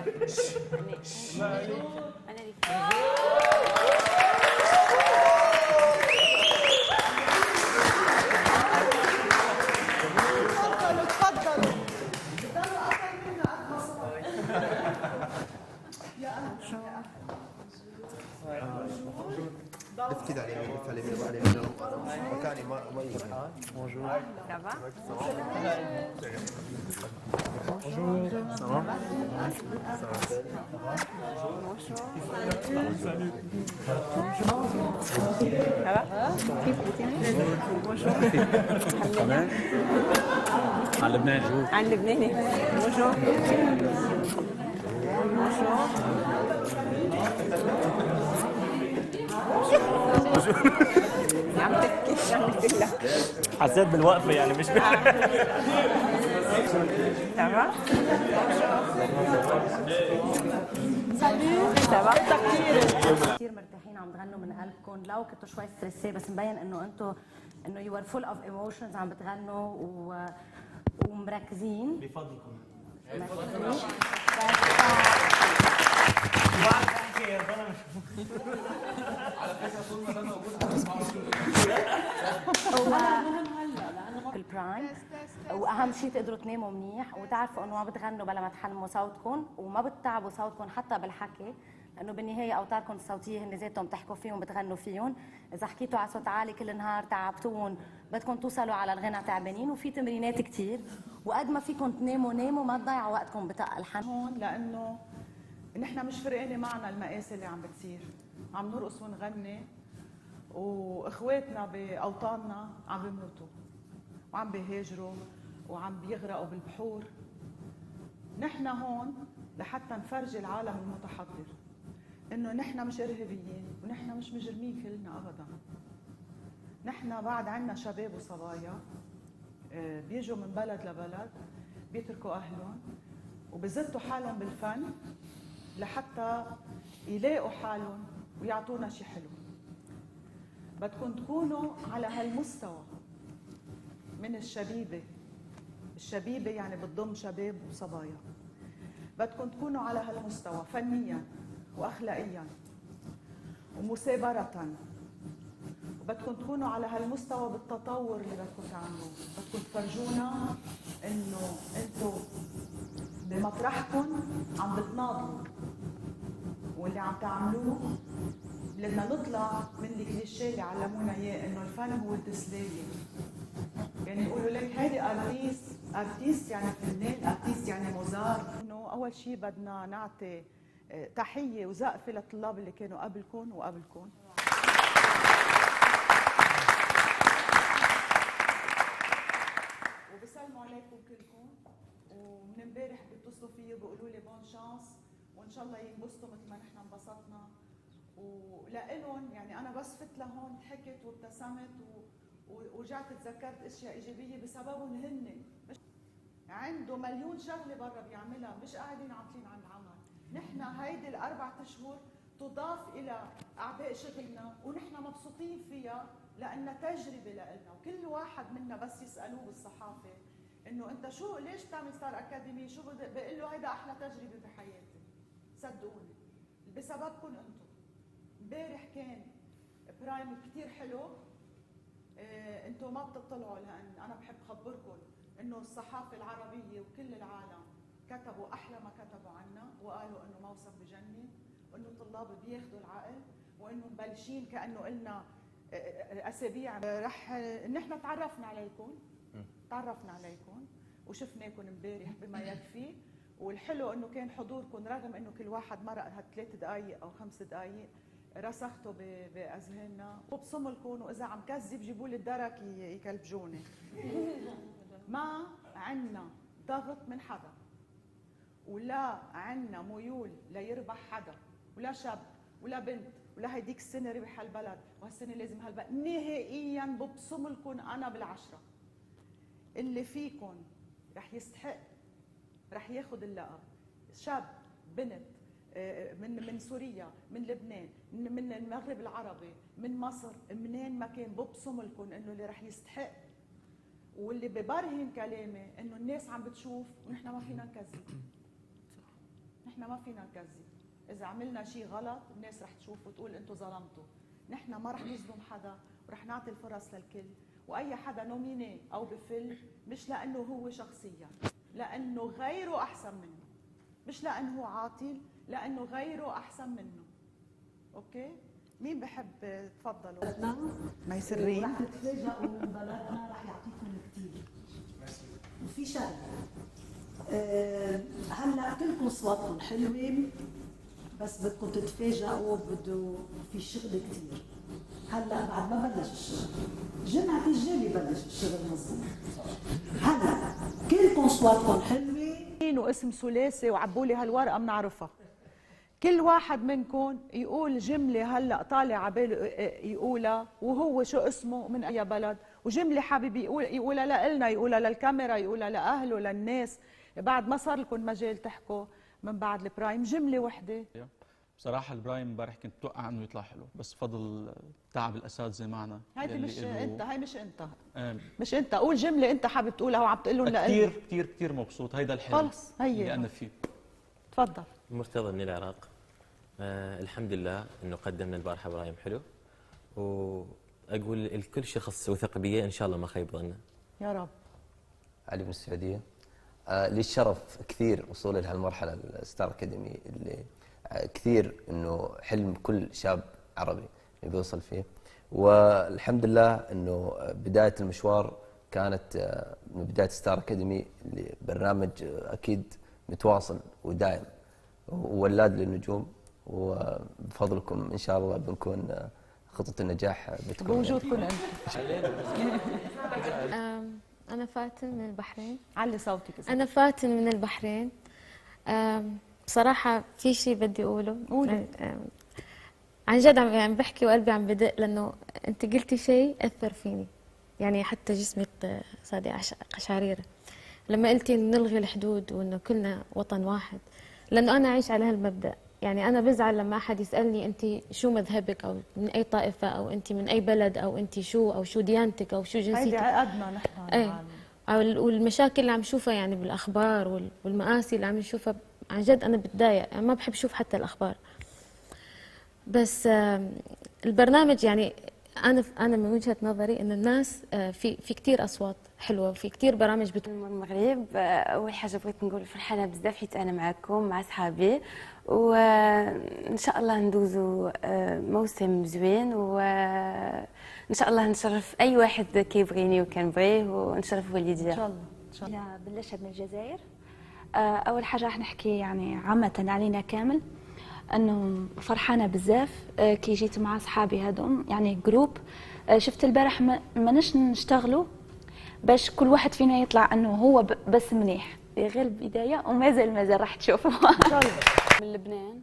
انا اللي تفضلوا. افتي على اليمين على اليمين على اليمين مكاني ما Bonjour. Ça va? Bonjour. Ça va? Ça va? Bonjour. تمام. على لبنان جوج. عن لبناني. Bonjour. Bonjour. عم تحكي شو عم تقول لك؟ حسيت بالوقفة يعني مش Ça va? Ça va? كثير مرتاحين عم تغنوا من قلبكم، لو كنتوا شوي ستريسي بس مبين انه انتوا انه يو ار فول اوف ايموشنز عم بتغنوا ومركزين بفضلكم. في البرايم، واهم شيء تقدروا تناموا منيح وتعرفوا انه ما بتغنوا بلا ما تحلموا صوتكم وما بتتعبوا صوتكم حتى بالحكي، لانه بالنهايه اوتاركم الصوتيه هن ذاتهم بتحكوا فيهم بتغنوا فيهم. اذا حكيتوا على صوت عالي كل النهار تعبتوهم بدكم توصلوا على الغنى تعبانين، وفي تمرينات كثير وقد ما فيكم تناموا ناموا، ما تضيعوا وقتكم بطق الحن. هون لانه نحن مش فرقانه معنا المقاسي اللي عم بتصير، عم نرقص ونغني واخواتنا باوطاننا عم بيموتوا وعم بيهاجروا وعم بيغرقوا بالبحور. نحن هون لحتى نفرجي العالم المتحضر انه نحن مش ارهابيين ونحن مش مجرمين كلنا ابدا. نحن بعد عنا شباب وصبايا بيجوا من بلد لبلد بيتركوا اهلهم وبزتوا حالهم بالفن لحتى يلاقوا حالهم ويعطونا شيء حلو. بدكم تكونوا على هالمستوى من الشبيبة يعني بتضم شباب وصبايا. بدكم تكونوا على هالمستوى فنيا واخلاقيا ومثابرة، وبدكم تكونوا على هالمستوى بالتطور اللي بدكم تعملوه. بدكم تفرجونا انه انتم بمطرحكم عم بتناضلوا، واللي عم تعملوه بدنا نطلع من الكليشيه اللي علمونا اياه انه الفن هو التسليه. يعني يقولوا لك هيدي ارتيست يعني فنان، ارتيست يعني مزار. انه اول شيء بدنا نعطي تحيه وزقفه للطلاب اللي كانوا قبلكم وقبلكم. وبسلموا عليكم كلكم، ومن امبارح بيتصلوا فيي وبيقولوا لي بون شانس وان شاء الله ينبسطوا مثل ما نحن انبسطنا. ولهم يعني انا بس فت لهون ضحكت وابتسمت ورجعت تذكرت اشياء ايجابيه بسببهم هن. عنده مليون شغله برا بيعملها، مش قاعدين عاطلين عن العمل. نحن هيدي الاربع اشهر تضاف الى اعباء شغلنا ونحن مبسوطين فيها لانها تجربه لنا، وكل واحد منا بس يسالوه بالصحافه انه انت شو ليش بتعمل ستار اكاديمي، شو بقول له هيدا احلى تجربه بحياتي. صدقوني بسببكم انتم. امبارح كان برايم كثير حلو. انتم ما بتطلعوا، لان انا بحب خبركم انه الصحافه العربيه وكل العالم كتبوا احلى ما كتبوا عنا، وقالوا انه موسم بجنن، وانه الطلاب بياخذوا العقل، وانه مبلشين كانه قلنا اسابيع. رح نحن تعرفنا عليكم وشفناكم امبارح بما يكفي. والحلو انه كان حضوركم رغم انه كل واحد مرق هالثلاث دقائق او 5 دقائق رسختوا باذهاننا وبصملكم. واذا عم كذب جيبوا لي الدرك يكلبجوني. ما عنا ضغط من حدا، ولا عنا ميول ليربح حدا، ولا شاب ولا بنت، ولا هيديك السنه ربح هالبلد وهالسنه لازم هالبلد. نهائيا ببصملكم انا بالعشره. اللي فيكم رح يستحق رح ياخذ اللقب. شاب بنت من سوريا، من لبنان، من المغرب العربي، من مصر، منين ما كان، ببصم لكم انه اللي رح يستحق واللي ببرهن كلامي انه الناس عم بتشوف ونحن ما فينا نكذب. نحن نحن ما فينا نكذب. اذا عملنا شيء غلط الناس رح تشوف وتقول انتم ظلمتوا. نحن ما رح نظلم حدا ورح نعطي الفرص للكل، واي حدا نوميني او بفل مش لانه هو شخصيا، لانه غيره احسن منه، مش لانه هو عاطل، لانه غيره احسن منه. اوكي؟ مين بحب؟ تفضلوا. ما يسرين رح تتفاجئوا من بلدنا، رح يعطيكم كثير. وفي شغله هلا كلكم اصواتكم حلوه، بس بدكم تتفاجئوا، بده في شغل كثير. هلا بعد ما بلش الشغل، جمعة الجاي ببلش الشغل مظبوط. هلا كلكم اصواتكم حلوه واسم ثلاثي وعبوا لي هالورقه بنعرفها. كل واحد منكم يقول جمله هلا طالع على باله يقولها، وهو شو اسمه من اي بلد، وجمله حابب يقولها لنا، يقولها للكاميرا، يقولها لاهله للناس. بعد ما صار لكم مجال تحكوا من بعد البرايم، جمله وحده. بصراحة البرايم امبارح كنت متوقع انه يطلع حلو، بس فضل تعب الاساتذة معنا. هيدي مش انت، هي مش انت. آه مش انت، قول جمله انت حابب تقولها وعم تقول لهم لإلنا. كثير كثير كثير مبسوط، هيدا الحلم خلص هي اللي انا فيه. تفضل. مرتضى من العراق. الحمد لله انه قدمنا البارحه برايم حلو، واقول لكل شخص وثق بي ان شاء الله ما خيب ظنه. يا رب. علي من السعوديه. لي الشرف كثير وصولي لهالمرحله الستار اكاديمي اللي كثير انه حلم كل شاب عربي انه يوصل فيه، والحمد لله انه بدايه المشوار كانت من بدايه ستار اكاديمي اللي برنامج اكيد متواصل ودائم وولاد للنجوم، وبفضلكم ان شاء الله بنكون خطة النجاح بتكون بوجودكم انتم. أنا فاتن من البحرين. علي صوتك. أنا فاتن من البحرين. بصراحة في شيء بدي أقوله. قولي. عن جد عم بحكي وقلبي عم بدق، لأنه أنت قلتي شيء أثر فيني، يعني حتى جسمي صار قشعريرة لما قلتي إنه نلغي الحدود وإنه كلنا وطن واحد، لأنه أنا أعيش على هالمبدأ. يعني أنا بزعل لما أحد يسألني أنت شو مذهبك، أو من أي طائفة، أو أنت من أي بلد، أو أنت شو، أو شو ديانتك، أو شو جنسيتك. هيدي عقدنا نحن. أي. والمشاكل اللي عم نشوفها يعني بالأخبار والمآسي اللي عم نشوفها، عن جد أنا بتضايق، يعني ما بحب أشوف حتى الأخبار. بس البرنامج يعني أنا من وجهة نظري إنه الناس في كتير أصوات حلوة، وفي كتير برامج من المغرب. أول حاجة بغيت نقول فرحانة بزاف حيت أنا معكم مع صحابي، وإن شاء الله ندوزو موسم زوين، وإن شاء الله نشرف أي واحد كيبغيني وكنبغيه، ونشرف والديا. إن شاء الله. إن شاء الله. أنا بلشت من الجزائر. أول حاجة رح نحكي يعني عامة علينا كامل، انه فرحانه بزاف كي جيت مع اصحابي هذوم، يعني جروب. شفت البارح ماناش نشتغلوا باش كل واحد فينا يطلع انه هو بس منيح، غير البدايه ومازال راح تشوفوا. من لبنان.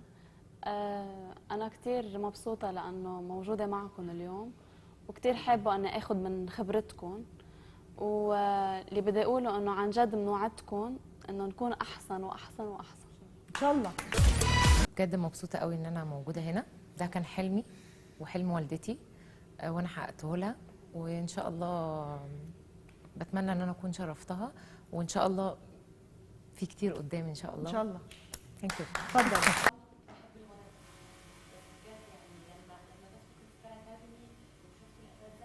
انا كثير مبسوطه لانه موجوده معكم اليوم، وكثير حابه أن اخذ من خبرتكم، واللي بدي اقوله انه عن جد بنوعدكم انه نكون احسن واحسن واحسن ان شاء الله. بجد مبسوطة قوي ان انا موجودة هنا، ده كان حلمي وحلم والدتي وانا حققته لها، وان شاء الله بتمنى ان انا اكون شرفتها، وان شاء الله في كتير قدام ان شاء الله. ان شاء الله. ثانك يو. اتفضل.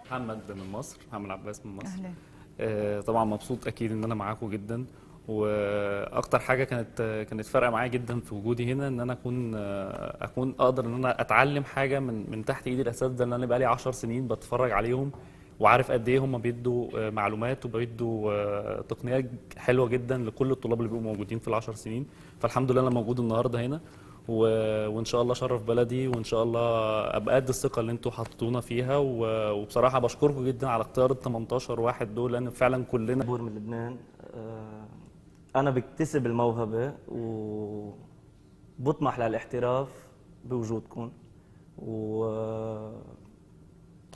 محمد من مصر، محمد عباس من مصر. اهلا. طبعا مبسوط اكيد ان انا معاكم جدا، واكتر حاجه كانت فارقه معايا جدا في وجودي هنا ان انا اكون اقدر ان انا اتعلم حاجه من تحت ايدي الاساتذه اللي انا بقالي 10 سنين بتفرج عليهم، وعارف قد ايه هم بيدوا معلومات وبيدوا تقنيات حلوه جدا لكل الطلاب اللي بيبقوا موجودين في ال10 سنين. فالحمد لله انا موجود النهارده هنا، وان شاء الله اشرف بلدي، وان شاء الله ابقى قد الثقه اللي انتوا حطيتونا فيها. وبصراحه بشكركم جدا على اختيار ال 18 واحد دول، لان فعلا كلنا. من لبنان. انا بكتسب الموهبه وبطمح للاحتراف بوجودكم،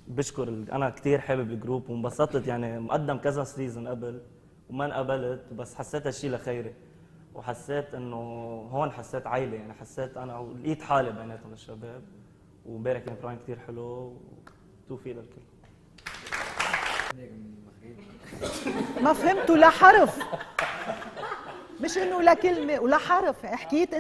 بشكر انا كثير حابب الجروب، وانبسطت يعني مقدم كذا سيزون قبل وما انقبلت، بس حسيت هالشيء لخيري، وحسيت انه هون حسيت عائله، يعني حسيت انا لقيت حالي بيناتهم الشباب. وامبارح كان برايم كثير حلو، وتوفيق للكل. ما فهمتوا لا حرف، مش انه لا كلمه ولا حرف، حكيت